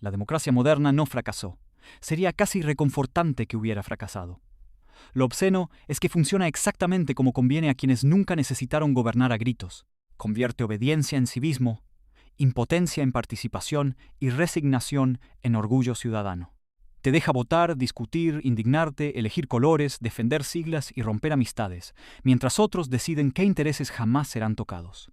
La democracia moderna no fracasó. Sería casi reconfortante que hubiera fracasado. Lo obsceno es que funciona exactamente como conviene a quienes nunca necesitaron gobernar a gritos. Convierte obediencia en civismo, impotencia en participación y resignación en orgullo ciudadano. Te deja votar, discutir, indignarte, elegir colores, defender siglas y romper amistades, mientras otros deciden qué intereses jamás serán tocados.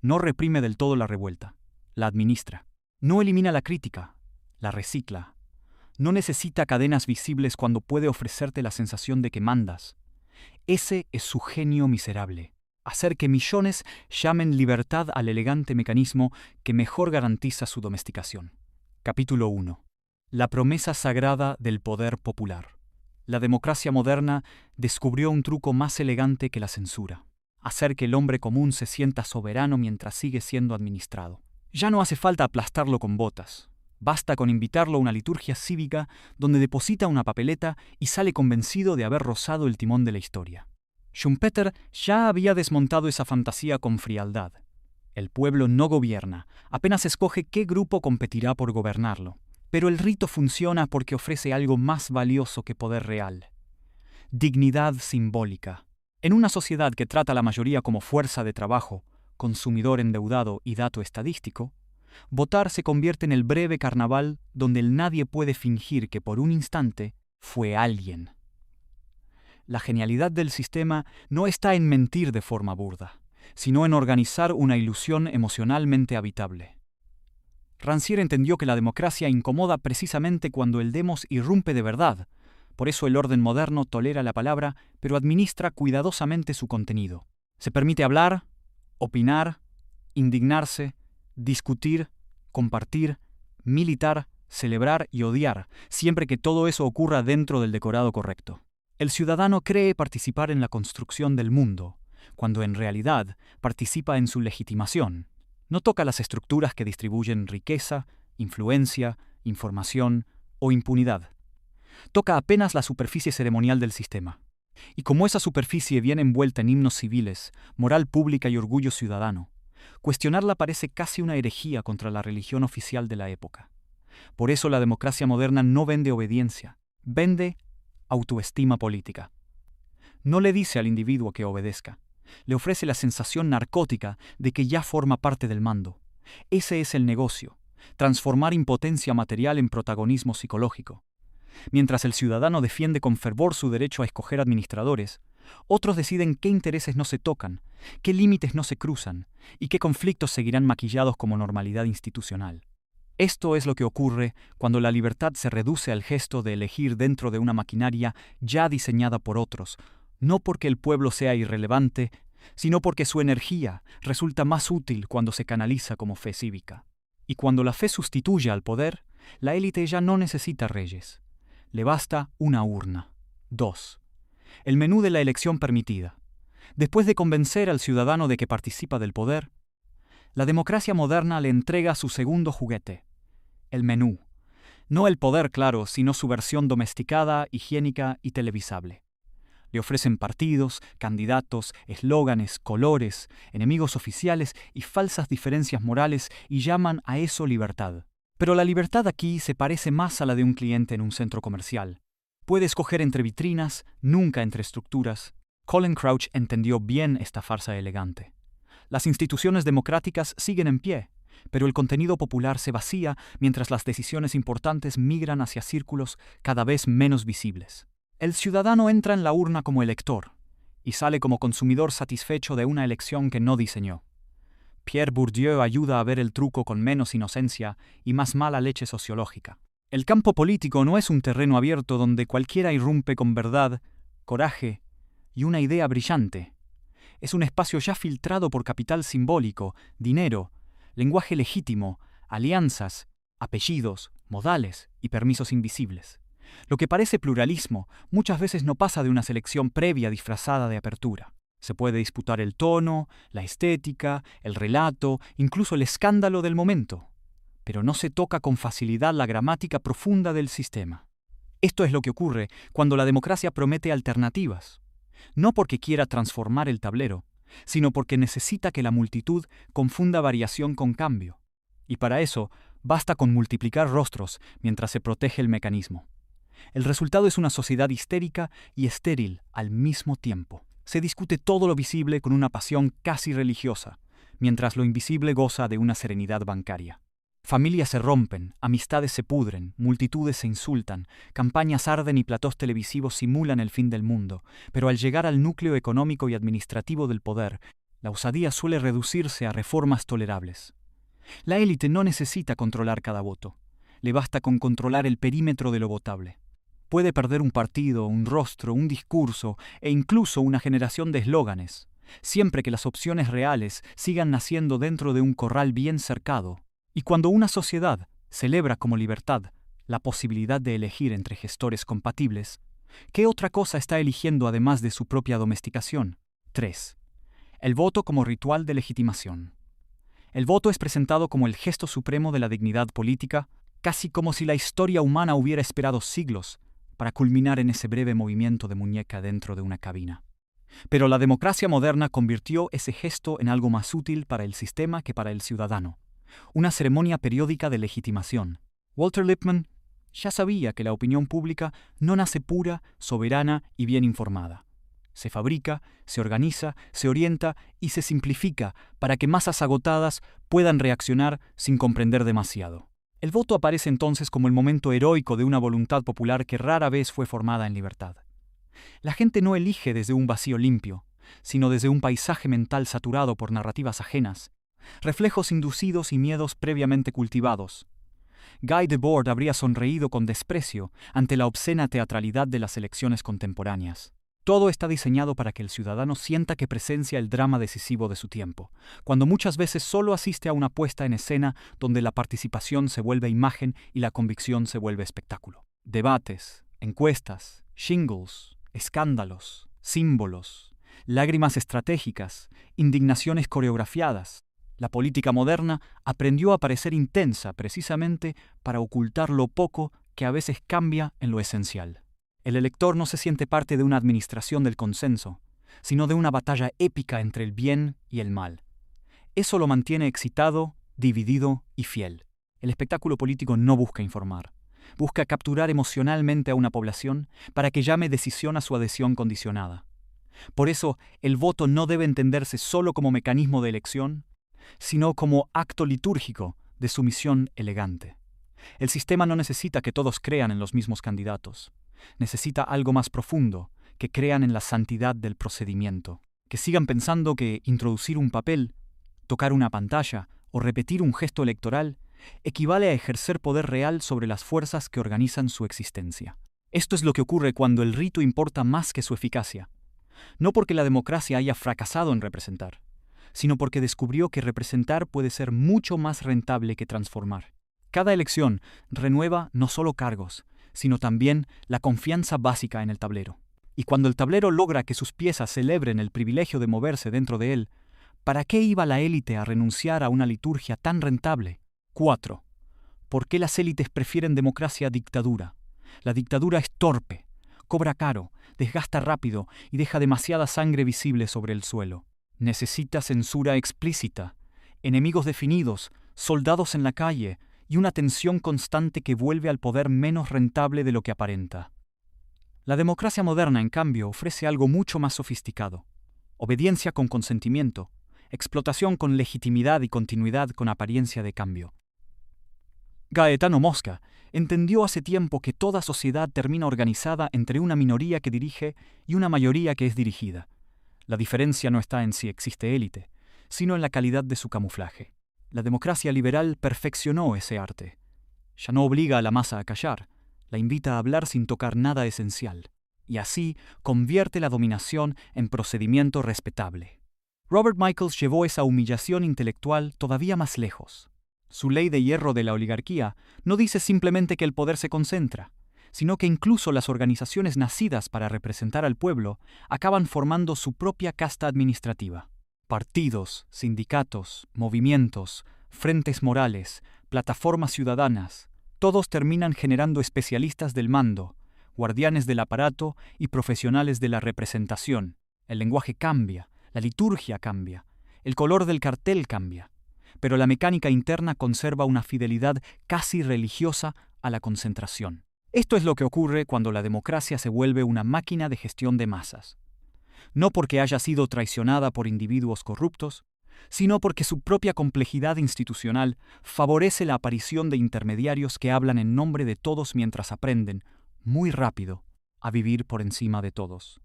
No reprime del todo la revuelta, la administra. No elimina la crítica, la recicla. No necesita cadenas visibles cuando puede ofrecerte la sensación de que mandas. Ese es su genio miserable. Hacer que millones llamen libertad al elegante mecanismo que mejor garantiza su domesticación. Capítulo 1. La promesa sagrada del poder popular. La democracia moderna descubrió un truco más elegante que la censura: hacer que el hombre común se sienta soberano mientras sigue siendo administrado. Ya no hace falta aplastarlo con botas. Basta con invitarlo a una liturgia cívica donde deposita una papeleta y sale convencido de haber rozado el timón de la historia. Schumpeter ya había desmontado esa fantasía con frialdad. El pueblo no gobierna, apenas escoge qué grupo competirá por gobernarlo. Pero el rito funciona porque ofrece algo más valioso que poder real: dignidad simbólica. En una sociedad que trata a la mayoría como fuerza de trabajo, consumidor endeudado y dato estadístico, votar se convierte en el breve carnaval donde el nadie puede fingir que por un instante fue alguien. La genialidad del sistema no está en mentir de forma burda, sino en organizar una ilusión emocionalmente habitable. Rancière entendió que la democracia incomoda precisamente cuando el demos irrumpe de verdad. Por eso el orden moderno tolera la palabra, pero administra cuidadosamente su contenido. Se permite hablar, opinar, indignarse, discutir, compartir, militar, celebrar y odiar, siempre que todo eso ocurra dentro del decorado correcto. El ciudadano cree participar en la construcción del mundo, cuando en realidad participa en su legitimación. No toca las estructuras que distribuyen riqueza, influencia, información o impunidad. Toca apenas la superficie ceremonial del sistema. Y como esa superficie viene envuelta en himnos civiles, moral pública y orgullo ciudadano, cuestionarla parece casi una herejía contra la religión oficial de la época. Por eso la democracia moderna no vende obediencia, vende autoestima política. No le dice al individuo que obedezca. Le ofrece la sensación narcótica de que ya forma parte del mando. Ese es el negocio: transformar impotencia material en protagonismo psicológico. Mientras el ciudadano defiende con fervor su derecho a escoger administradores, otros deciden qué intereses no se tocan, qué límites no se cruzan y qué conflictos seguirán maquillados como normalidad institucional. Esto es lo que ocurre cuando la libertad se reduce al gesto de elegir dentro de una maquinaria ya diseñada por otros, no porque el pueblo sea irrelevante, sino porque su energía resulta más útil cuando se canaliza como fe cívica. Y cuando la fe sustituye al poder, la élite ya no necesita reyes. Le basta una urna. 2. El menú de la elección permitida. Después de convencer al ciudadano de que participa del poder, la democracia moderna le entrega su segundo juguete: el menú. No el poder, claro, sino su versión domesticada, higiénica y televisable. Le ofrecen partidos, candidatos, eslóganes, colores, enemigos oficiales y falsas diferencias morales y llaman a eso libertad. Pero la libertad aquí se parece más a la de un cliente en un centro comercial. Puede escoger entre vitrinas, nunca entre estructuras. Colin Crouch entendió bien esta farsa elegante. Las instituciones democráticas siguen en pie, pero el contenido popular se vacía mientras las decisiones importantes migran hacia círculos cada vez menos visibles. El ciudadano entra en la urna como elector y sale como consumidor satisfecho de una elección que no diseñó. Pierre Bourdieu ayuda a ver el truco con menos inocencia y más mala leche sociológica. El campo político no es un terreno abierto donde cualquiera irrumpe con verdad, coraje y una idea brillante. Es un espacio ya filtrado por capital simbólico, dinero, lenguaje legítimo, alianzas, apellidos, modales y permisos invisibles. Lo que parece pluralismo muchas veces no pasa de una selección previa disfrazada de apertura. Se puede disputar el tono, la estética, el relato, incluso el escándalo del momento, pero no se toca con facilidad la gramática profunda del sistema. Esto es lo que ocurre cuando la democracia promete alternativas, no porque quiera transformar el tablero, sino porque necesita que la multitud confunda variación con cambio. Y para eso Basta con multiplicar rostros mientras se protege el mecanismo. El resultado es una sociedad histérica y estéril al mismo tiempo. Se discute todo lo visible con una pasión casi religiosa, mientras lo invisible goza de una serenidad bancaria. Familias se rompen, amistades se pudren, multitudes se insultan, campañas arden y platós televisivos simulan el fin del mundo, pero al llegar al núcleo económico y administrativo del poder, la osadía suele reducirse a reformas tolerables. La élite no necesita controlar cada voto, le basta con controlar el perímetro de lo votable. Puede perder un partido, un rostro, un discurso e incluso una generación de eslóganes, siempre que las opciones reales sigan naciendo dentro de un corral bien cercado. Y cuando una sociedad celebra como libertad la posibilidad de elegir entre gestores compatibles, ¿qué otra cosa está eligiendo además de su propia domesticación? 3. El voto como ritual de legitimación. El voto es presentado como el gesto supremo de la dignidad política, casi como si la historia humana hubiera esperado siglos para culminar en ese breve movimiento de muñeca dentro de una cabina. Pero la democracia moderna convirtió ese gesto en algo más útil para el sistema que para el ciudadano. Una ceremonia periódica de legitimación. Walter Lippmann ya sabía que la opinión pública no nace pura, soberana y bien informada. Se fabrica, se organiza, se orienta y se simplifica para que masas agotadas puedan reaccionar sin comprender demasiado. El voto aparece entonces como el momento heroico de una voluntad popular que rara vez fue formada en libertad. La gente no elige desde un vacío limpio, sino desde un paisaje mental saturado por narrativas ajenas, reflejos inducidos y miedos previamente cultivados. Guy Debord habría sonreído con desprecio ante la obscena teatralidad de las elecciones contemporáneas. Todo está diseñado para que el ciudadano sienta que presencia el drama decisivo de su tiempo, cuando muchas veces solo asiste a una puesta en escena donde la participación se vuelve imagen y la convicción se vuelve espectáculo. Debates, encuestas, shingles, escándalos, símbolos, lágrimas estratégicas, indignaciones coreografiadas. La política moderna aprendió a parecer intensa precisamente para ocultar lo poco que a veces cambia en lo esencial. El elector no se siente parte de una administración del consenso, sino de una batalla épica entre el bien y el mal. Eso lo mantiene excitado, dividido y fiel. El espectáculo político no busca informar. Busca capturar emocionalmente a una población para que llame decisión a su adhesión condicionada. Por eso, el voto no debe entenderse solo como mecanismo de elección, sino como acto litúrgico de sumisión elegante. El sistema no necesita que todos crean en los mismos candidatos. Necesita algo más profundo, que crean en la santidad del procedimiento, que sigan pensando que introducir un papel, tocar una pantalla o repetir un gesto electoral equivale a ejercer poder real sobre las fuerzas que organizan su existencia. Esto es lo que ocurre cuando el rito importa más que su eficacia, no porque la democracia haya fracasado en representar, sino porque descubrió que representar puede ser mucho más rentable que transformar. Cada elección renueva no solo cargos, sino también la confianza básica en el tablero. Y cuando el tablero logra que sus piezas celebren el privilegio de moverse dentro de él, ¿para qué iba la élite a renunciar a una liturgia tan rentable? 4. ¿Por qué las élites prefieren democracia a dictadura? La dictadura es torpe, cobra caro, desgasta rápido y deja demasiada sangre visible sobre el suelo. Necesita censura explícita, enemigos definidos, soldados en la calle y una tensión constante que vuelve al poder menos rentable de lo que aparenta. La democracia moderna, en cambio, ofrece algo mucho más sofisticado: obediencia con consentimiento, explotación con legitimidad y continuidad con apariencia de cambio. Gaetano Mosca entendió hace tiempo que toda sociedad termina organizada entre una minoría que dirige y una mayoría que es dirigida. La diferencia no está en si existe élite, sino en la calidad de su camuflaje. La democracia liberal perfeccionó ese arte. Ya no obliga a la masa a callar, la invita a hablar sin tocar nada esencial, y así convierte la dominación en procedimiento respetable. Robert Michaels llevó esa humillación intelectual todavía más lejos. Su ley de hierro de la oligarquía no dice simplemente que el poder se concentra, sino que incluso las organizaciones nacidas para representar al pueblo acaban formando su propia casta administrativa. Partidos, sindicatos, movimientos, frentes morales, plataformas ciudadanas, todos terminan generando especialistas del mando, guardianes del aparato y profesionales de la representación. El lenguaje cambia, la liturgia cambia, el color del cartel cambia, pero la mecánica interna conserva una fidelidad casi religiosa a la concentración. Esto es lo que ocurre cuando la democracia se vuelve una máquina de gestión de masas. No porque haya sido traicionada por individuos corruptos, sino porque su propia complejidad institucional favorece la aparición de intermediarios que hablan en nombre de todos mientras aprenden, muy rápido, a vivir por encima de todos.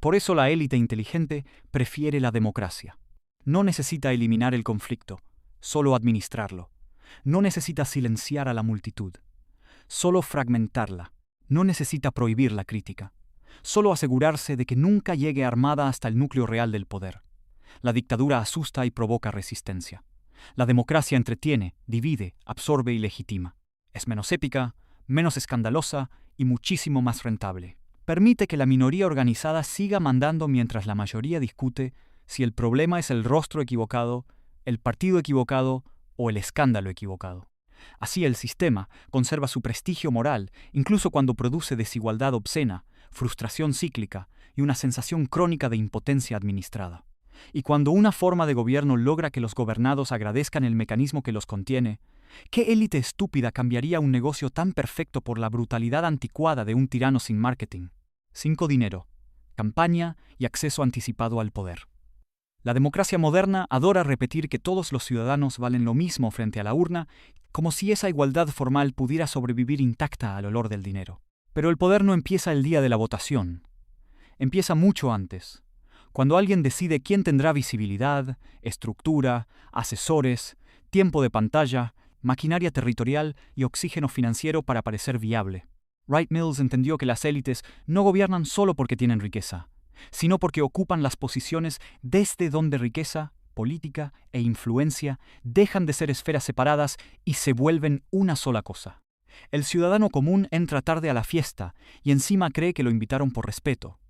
Por eso la élite inteligente prefiere la democracia. No necesita eliminar el conflicto, solo administrarlo. No necesita silenciar a la multitud, solo fragmentarla. No necesita prohibir la crítica, solo asegurarse de que nunca llegue armada hasta el núcleo real del poder. La dictadura asusta y provoca resistencia. La democracia entretiene, divide, absorbe y legitima. Es menos épica, menos escandalosa y muchísimo más rentable. Permite que la minoría organizada siga mandando mientras la mayoría discute si el problema es el rostro equivocado, el partido equivocado o el escándalo equivocado. Así el sistema conserva su prestigio moral incluso cuando produce desigualdad obscena, frustración cíclica y una sensación crónica de impotencia administrada. Y cuando una forma de gobierno logra que los gobernados agradezcan el mecanismo que los contiene, ¿qué élite estúpida cambiaría un negocio tan perfecto por la brutalidad anticuada de un tirano sin marketing? 5. Dinero, campaña y acceso anticipado al poder. La democracia moderna adora repetir que todos los ciudadanos valen lo mismo frente a la urna, como si esa igualdad formal pudiera sobrevivir intacta al olor del dinero. Pero el poder no empieza el día de la votación. Empieza mucho antes, cuando alguien decide quién tendrá visibilidad, estructura, asesores, tiempo de pantalla, maquinaria territorial y oxígeno financiero para parecer viable. Wright Mills entendió que las élites no gobiernan solo porque tienen riqueza, sino porque ocupan las posiciones desde donde riqueza, política e influencia dejan de ser esferas separadas y se vuelven una sola cosa. El ciudadano común entra tarde a la fiesta y encima cree que lo invitaron por respeto.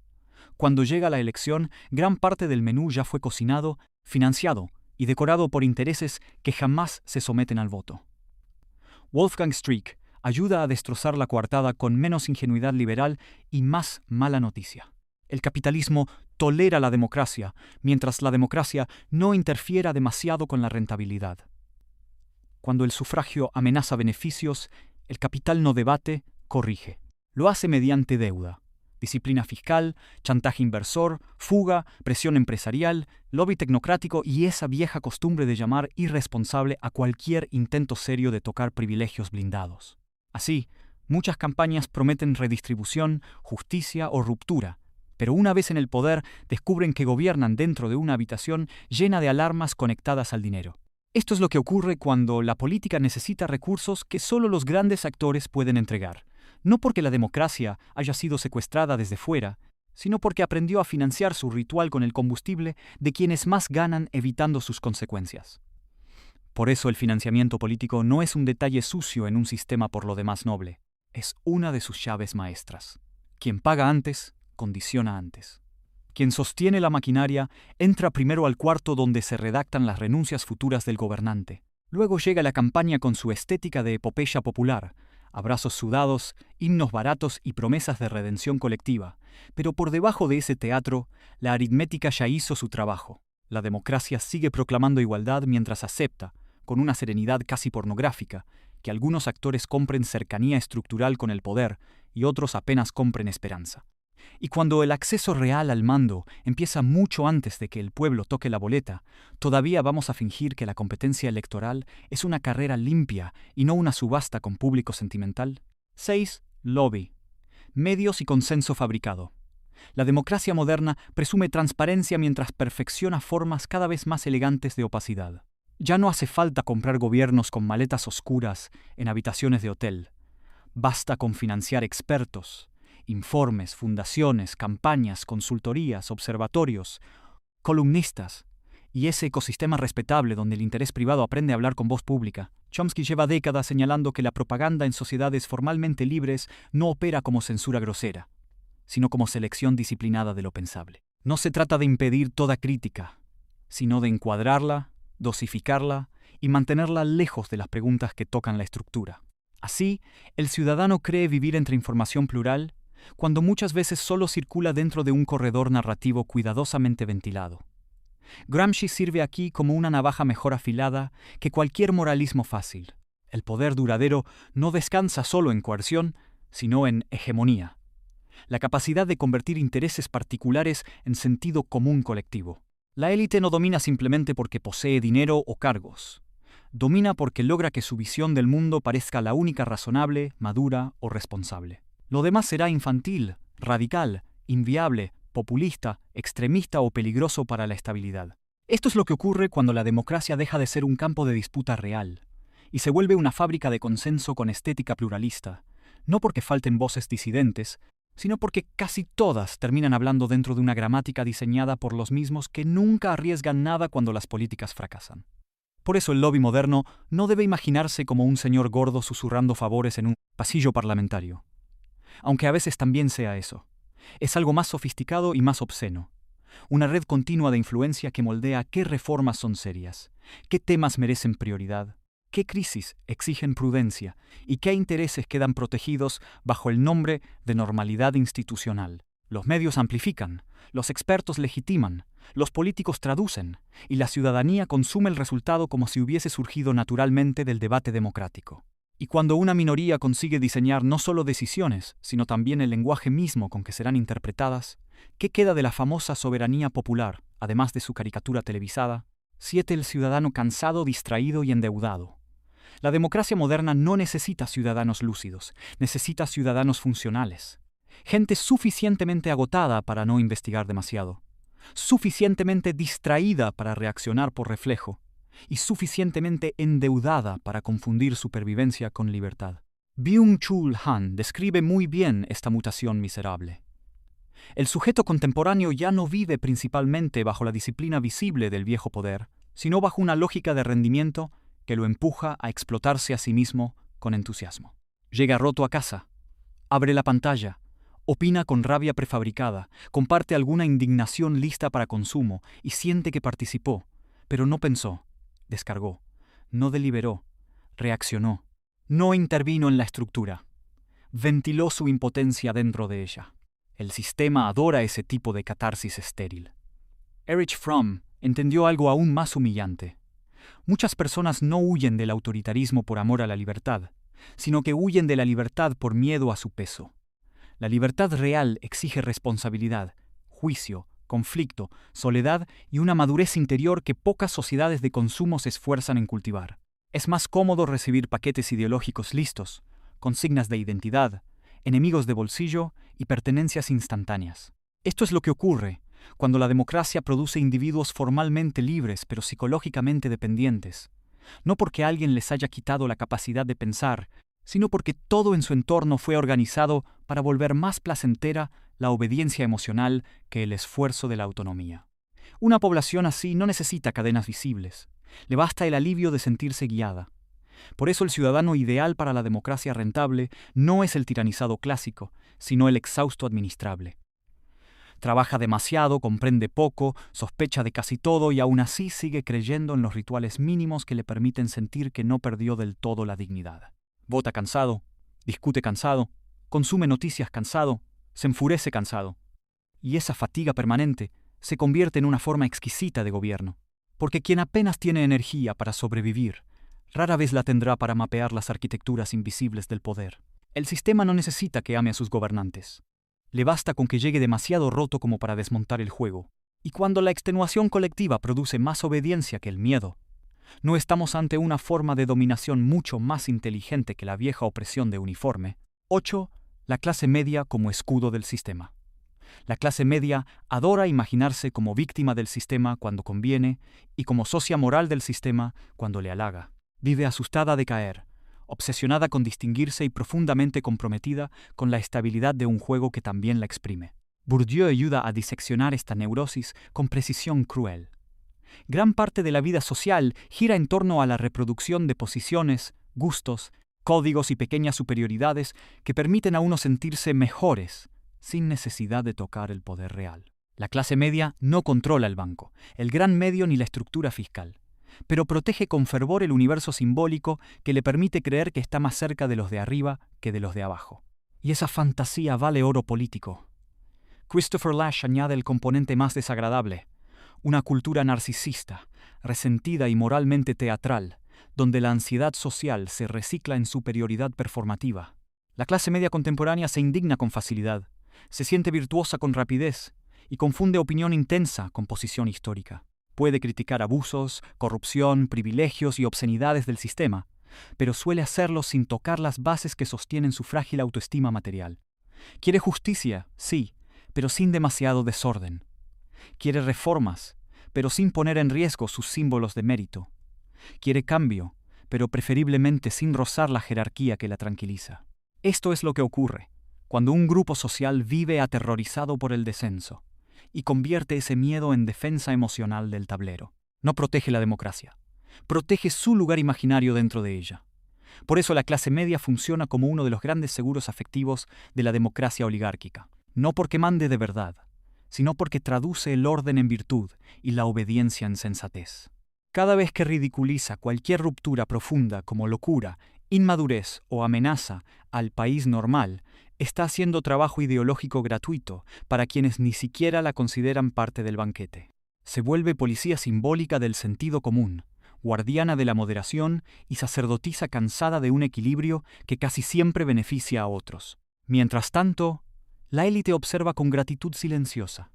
Cuando llega la elección, gran parte del menú ya fue cocinado, financiado y decorado por intereses que jamás se someten al voto. Wolfgang Streeck ayuda a destrozar la coartada con menos ingenuidad liberal y más mala noticia. El capitalismo tolera la democracia, mientras la democracia no interfiera demasiado con la rentabilidad. Cuando el sufragio amenaza beneficios, el capital no debate, corrige. Lo hace mediante deuda, disciplina fiscal, chantaje inversor, fuga, presión empresarial, lobby tecnocrático y esa vieja costumbre de llamar irresponsable a cualquier intento serio de tocar privilegios blindados. Así, muchas campañas prometen redistribución, justicia o ruptura, pero una vez en el poder descubren que gobiernan dentro de una habitación llena de alarmas conectadas al dinero. Esto es lo que ocurre cuando la política necesita recursos que solo los grandes actores pueden entregar, no porque la democracia haya sido secuestrada desde fuera, sino porque aprendió a financiar su ritual con el combustible de quienes más ganan evitando sus consecuencias. Por eso el financiamiento político no es un detalle sucio en un sistema por lo demás noble, es una de sus llaves maestras. Quien paga antes, condiciona antes. Quien sostiene la maquinaria entra primero al cuarto donde se redactan las renuncias futuras del gobernante. Luego llega la campaña con su estética de epopeya popular, abrazos sudados, himnos baratos y promesas de redención colectiva. Pero por debajo de ese teatro, la aritmética ya hizo su trabajo. La democracia sigue proclamando igualdad mientras acepta, con una serenidad casi pornográfica, que algunos actores compren cercanía estructural con el poder y otros apenas compren esperanza. Y cuando el acceso real al mando empieza mucho antes de que el pueblo toque la boleta, todavía vamos a fingir que la competencia electoral es una carrera limpia y no una subasta con público sentimental. 6. Lobby. Medios y consenso fabricado. La democracia moderna presume transparencia mientras perfecciona formas cada vez más elegantes de opacidad. Ya no hace falta comprar gobiernos con maletas oscuras en habitaciones de hotel. Basta con financiar expertos, informes, fundaciones, campañas, consultorías, observatorios, columnistas, y ese ecosistema respetable donde el interés privado aprende a hablar con voz pública. Chomsky lleva décadas señalando que la propaganda en sociedades formalmente libres no opera como censura grosera, sino como selección disciplinada de lo pensable. No se trata de impedir toda crítica, sino de encuadrarla, dosificarla y mantenerla lejos de las preguntas que tocan la estructura. Así, el ciudadano cree vivir entre información plural, cuando muchas veces solo circula dentro de un corredor narrativo cuidadosamente ventilado. Gramsci sirve aquí como una navaja mejor afilada que cualquier moralismo fácil. El poder duradero no descansa solo en coerción, sino en hegemonía. La capacidad de convertir intereses particulares en sentido común colectivo. La élite no domina simplemente porque posee dinero o cargos. Domina porque logra que su visión del mundo parezca la única razonable, madura o responsable. Lo demás será infantil, radical, inviable, populista, extremista o peligroso para la estabilidad. Esto es lo que ocurre cuando la democracia deja de ser un campo de disputa real y se vuelve una fábrica de consenso con estética pluralista, no porque falten voces disidentes, sino porque casi todas terminan hablando dentro de una gramática diseñada por los mismos que nunca arriesgan nada cuando las políticas fracasan. Por eso el lobby moderno no debe imaginarse como un señor gordo susurrando favores en un pasillo parlamentario. Aunque a veces también sea eso. Es algo más sofisticado y más obsceno. Una red continua de influencia que moldea qué reformas son serias, qué temas merecen prioridad, qué crisis exigen prudencia y qué intereses quedan protegidos bajo el nombre de normalidad institucional. Los medios amplifican, los expertos legitiman, los políticos traducen y la ciudadanía consume el resultado como si hubiese surgido naturalmente del debate democrático. Y cuando una minoría consigue diseñar no solo decisiones, sino también el lenguaje mismo con que serán interpretadas, ¿qué queda de la famosa soberanía popular, además de su caricatura televisada? 7. El ciudadano cansado, distraído y endeudado. La democracia moderna no necesita ciudadanos lúcidos, necesita ciudadanos funcionales. Gente suficientemente agotada para no investigar demasiado, suficientemente distraída para reaccionar por reflejo, y suficientemente endeudada para confundir supervivencia con libertad. Byung-Chul Han describe muy bien esta mutación miserable. El sujeto contemporáneo ya no vive principalmente bajo la disciplina visible del viejo poder, sino bajo una lógica de rendimiento que lo empuja a explotarse a sí mismo con entusiasmo. Llega roto a casa, abre la pantalla, opina con rabia prefabricada, comparte alguna indignación lista para consumo y siente que participó, pero no pensó, descargó, no deliberó, reaccionó, no intervino en la estructura, ventiló su impotencia dentro de ella. El sistema adora ese tipo de catarsis estéril. Erich Fromm entendió algo aún más humillante. Muchas personas no huyen del autoritarismo por amor a la libertad, sino que huyen de la libertad por miedo a su peso. La libertad real exige responsabilidad, juicio, conflicto, soledad y una madurez interior que pocas sociedades de consumo se esfuerzan en cultivar. Es más cómodo recibir paquetes ideológicos listos, consignas de identidad, enemigos de bolsillo y pertenencias instantáneas. Esto es lo que ocurre cuando la democracia produce individuos formalmente libres pero psicológicamente dependientes, no porque alguien les haya quitado la capacidad de pensar, sino porque todo en su entorno fue organizado para volver más placentera la obediencia emocional que el esfuerzo de la autonomía. Una población así no necesita cadenas visibles, le basta el alivio de sentirse guiada. Por eso el ciudadano ideal para la democracia rentable no es el tiranizado clásico, sino el exhausto administrable. Trabaja demasiado, comprende poco, sospecha de casi todo y aún así sigue creyendo en los rituales mínimos que le permiten sentir que no perdió del todo la dignidad. Vota cansado, discute cansado, consume noticias cansado, se enfurece cansado. Y esa fatiga permanente se convierte en una forma exquisita de gobierno, porque quien apenas tiene energía para sobrevivir, rara vez la tendrá para mapear las arquitecturas invisibles del poder. El sistema no necesita que ame a sus gobernantes. Le basta con que llegue demasiado roto como para desmontar el juego. Y cuando la extenuación colectiva produce más obediencia que el miedo, no estamos ante una forma de dominación mucho más inteligente que la vieja opresión de uniforme. 8. La clase media como escudo del sistema. La clase media adora imaginarse como víctima del sistema cuando conviene y como socia moral del sistema cuando le halaga. Vive asustada de caer, obsesionada con distinguirse y profundamente comprometida con la estabilidad de un juego que también la exprime. Bourdieu ayuda a diseccionar esta neurosis con precisión cruel. Gran parte de la vida social gira en torno a la reproducción de posiciones, gustos, códigos y pequeñas superioridades que permiten a uno sentirse mejores, sin necesidad de tocar el poder real. La clase media no controla el banco, el gran medio ni la estructura fiscal, pero protege con fervor el universo simbólico que le permite creer que está más cerca de los de arriba que de los de abajo. Y esa fantasía vale oro político. Christopher Lasch añade el componente más desagradable, Una cultura narcisista, resentida y moralmente teatral, donde la ansiedad social se recicla en superioridad performativa. La clase media contemporánea se indigna con facilidad, se siente virtuosa con rapidez y confunde opinión intensa con posición histórica. Puede criticar abusos, corrupción, privilegios y obscenidades del sistema, pero suele hacerlo sin tocar las bases que sostienen su frágil autoestima material. Quiere justicia, sí, pero sin demasiado desorden. Quiere reformas, pero sin poner en riesgo sus símbolos de mérito. Quiere cambio, pero preferiblemente sin rozar la jerarquía que la tranquiliza. Esto es lo que ocurre cuando un grupo social vive aterrorizado por el descenso y convierte ese miedo en defensa emocional del tablero. No protege la democracia, protege su lugar imaginario dentro de ella. Por eso la clase media funciona como uno de los grandes seguros afectivos de la democracia oligárquica. No porque mande de verdad, sino porque traduce el orden en virtud y la obediencia en sensatez. Cada vez que ridiculiza cualquier ruptura profunda como locura, inmadurez o amenaza al país normal, está haciendo trabajo ideológico gratuito para quienes ni siquiera la consideran parte del banquete. Se vuelve policía simbólica del sentido común, guardiana de la moderación y sacerdotisa cansada de un equilibrio que casi siempre beneficia a otros. Mientras tanto, la élite observa con gratitud silenciosa.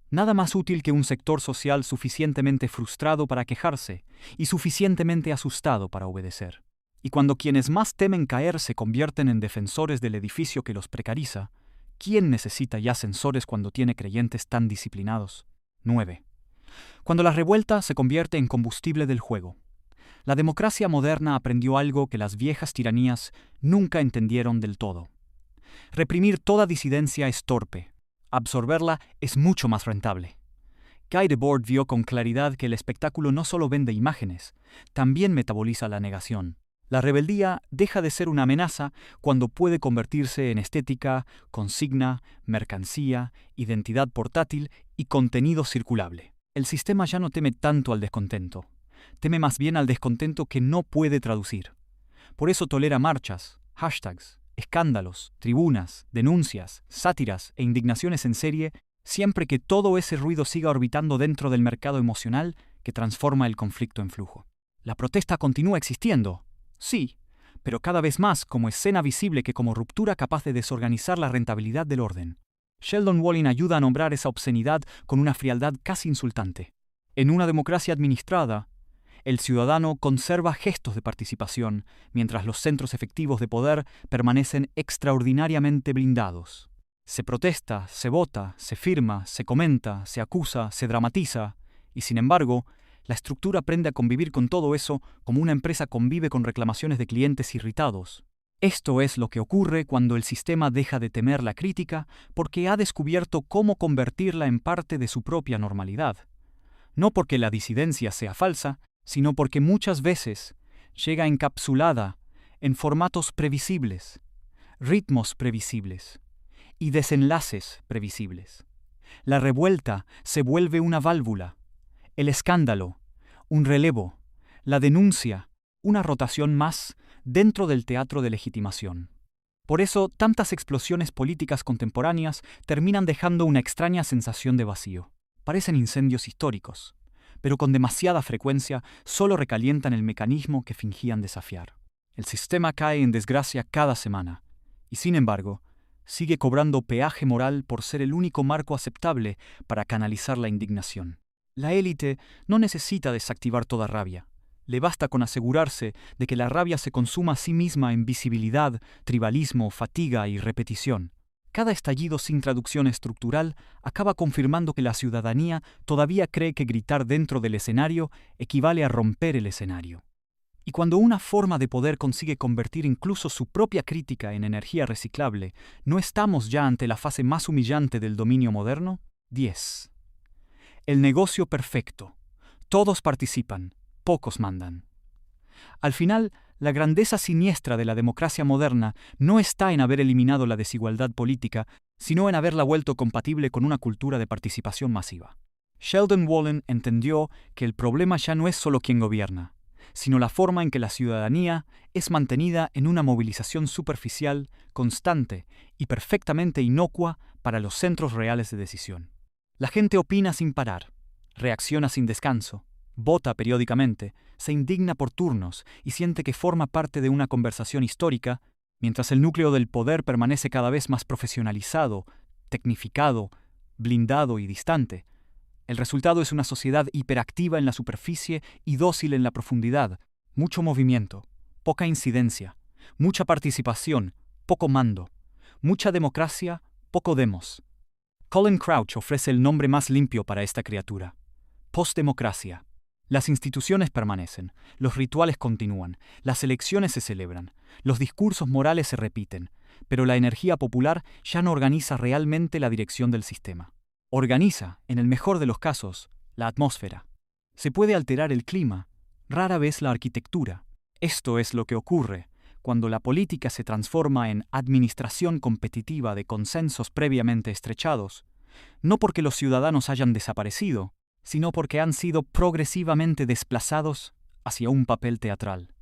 Nada más útil que un sector social suficientemente frustrado para quejarse y suficientemente asustado para obedecer. Y cuando quienes más temen caer se convierten en defensores del edificio que los precariza, ¿quién necesita ya censores cuando tiene creyentes tan disciplinados? 9. Cuando la revuelta se convierte en combustible del juego. La democracia moderna aprendió algo que las viejas tiranías nunca entendieron del todo. Reprimir toda disidencia es torpe. Absorberla es mucho más rentable. Guy Debord vio con claridad que el espectáculo no solo vende imágenes, también metaboliza la negación. La rebeldía deja de ser una amenaza cuando puede convertirse en estética, consigna, mercancía, identidad portátil y contenido circulable. El sistema ya no teme tanto al descontento, teme más bien al descontento que no puede traducir. Por eso tolera marchas, hashtags, escándalos, tribunas, denuncias, sátiras e indignaciones en serie, siempre que todo ese ruido siga orbitando dentro del mercado emocional que transforma el conflicto en flujo. La protesta continúa existiendo, sí, pero cada vez más como escena visible que como ruptura capaz de desorganizar la rentabilidad del orden. Sheldon Walling ayuda a nombrar esa obscenidad con una frialdad casi insultante. En una democracia administrada, el ciudadano conserva gestos de participación, mientras los centros efectivos de poder permanecen extraordinariamente blindados. Se protesta, se vota, se firma, se comenta, se acusa, se dramatiza, y sin embargo, la estructura aprende a convivir con todo eso como una empresa convive con reclamaciones de clientes irritados. Esto es lo que ocurre cuando el sistema deja de temer la crítica porque ha descubierto cómo convertirla en parte de su propia normalidad. No porque la disidencia sea falsa, sino porque muchas veces llega encapsulada en formatos previsibles, ritmos previsibles y desenlaces previsibles. La revuelta se vuelve una válvula, el escándalo, un relevo, la denuncia, una rotación más dentro del teatro de legitimación. Por eso, tantas explosiones políticas contemporáneas terminan dejando una extraña sensación de vacío. Parecen incendios históricos, pero con demasiada frecuencia solo recalientan el mecanismo que fingían desafiar. El sistema cae en desgracia cada semana, y sin embargo, sigue cobrando peaje moral por ser el único marco aceptable para canalizar la indignación. La élite no necesita desactivar toda rabia. Le basta con asegurarse de que la rabia se consuma a sí misma en visibilidad, tribalismo, fatiga y repetición. Cada estallido sin traducción estructural acaba confirmando que la ciudadanía todavía cree que gritar dentro del escenario equivale a romper el escenario. Y cuando una forma de poder consigue convertir incluso su propia crítica en energía reciclable, ¿no estamos ya ante la fase más humillante del dominio moderno? 10. El negocio perfecto. Todos participan, pocos mandan. Al final, la grandeza siniestra de la democracia moderna no está en haber eliminado la desigualdad política, sino en haberla vuelto compatible con una cultura de participación masiva. Sheldon Walling entendió que el problema ya no es solo quién gobierna, sino la forma en que la ciudadanía es mantenida en una movilización superficial, constante y perfectamente inocua para los centros reales de decisión. La gente opina sin parar, Reacciona sin descanso, vota periódicamente, se indigna por turnos y siente que forma parte de una conversación histórica, mientras el núcleo del poder permanece cada vez más profesionalizado, tecnificado, blindado y distante. El resultado es una sociedad hiperactiva en la superficie y dócil en la profundidad, mucho movimiento, poca incidencia, mucha participación, poco mando, mucha democracia, poco demos. Colin Crouch ofrece el nombre más limpio para esta criatura: postdemocracia. Las instituciones permanecen, los rituales continúan, las elecciones se celebran, los discursos morales se repiten, pero la energía popular ya no organiza realmente la dirección del sistema. Organiza, en el mejor de los casos, la atmósfera. Se puede alterar el clima, rara vez la arquitectura. Esto es lo que ocurre cuando la política se transforma en administración competitiva de consensos previamente estrechados, no porque los ciudadanos hayan desaparecido, sino porque han sido progresivamente desplazados hacia un papel teatral.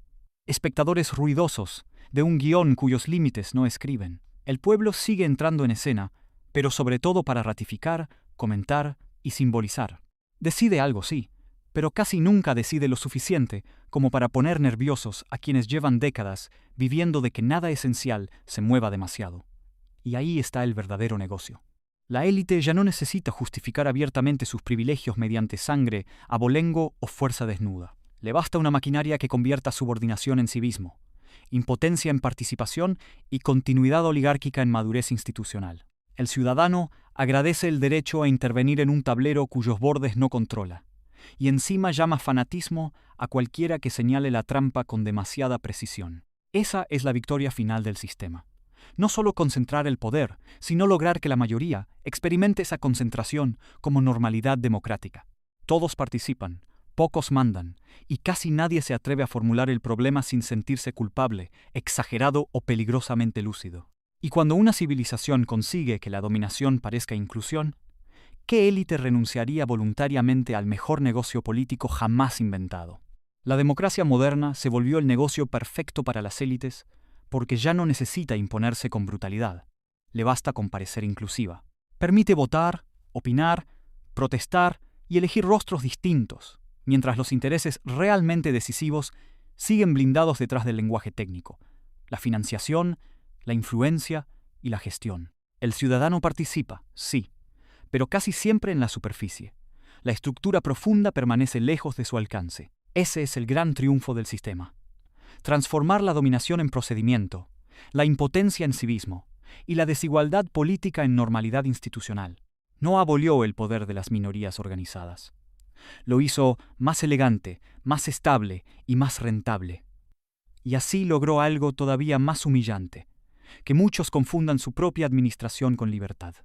Espectadores ruidosos de un guión cuyos límites no escriben. El pueblo sigue entrando en escena, pero sobre todo para ratificar, comentar y simbolizar. Decide algo, sí, pero casi nunca decide lo suficiente como para poner nerviosos a quienes llevan décadas viviendo de que nada esencial se mueva demasiado. Y ahí está el verdadero negocio. La élite ya no necesita justificar abiertamente sus privilegios mediante sangre, abolengo o fuerza desnuda. Le basta una maquinaria que convierta subordinación en civismo, impotencia en participación y continuidad oligárquica en madurez institucional. El ciudadano agradece el derecho a intervenir en un tablero cuyos bordes no controla, y encima llama fanatismo a cualquiera que señale la trampa con demasiada precisión. Esa es la victoria final del sistema. No solo concentrar el poder, sino lograr que la mayoría experimente esa concentración como normalidad democrática. Todos participan, pocos mandan, y casi nadie se atreve a formular el problema sin sentirse culpable, exagerado o peligrosamente lúcido. Y cuando una civilización consigue que la dominación parezca inclusión, ¿qué élite renunciaría voluntariamente al mejor negocio político jamás inventado? La democracia moderna se volvió el negocio perfecto para las élites porque ya no necesita imponerse con brutalidad. Le basta con parecer inclusiva. Permite votar, opinar, protestar y elegir rostros distintos, mientras los intereses realmente decisivos siguen blindados detrás del lenguaje técnico, la financiación, la influencia y la gestión. El ciudadano participa, sí, pero casi siempre en la superficie. La estructura profunda permanece lejos de su alcance. Ese es el gran triunfo del sistema. Transformar la dominación en procedimiento, la impotencia en civismo y la desigualdad política en normalidad institucional. No abolió el poder de las minorías organizadas. Lo hizo más elegante, más estable y más rentable. Y así logró algo todavía más humillante: que muchos confundan su propia administración con libertad.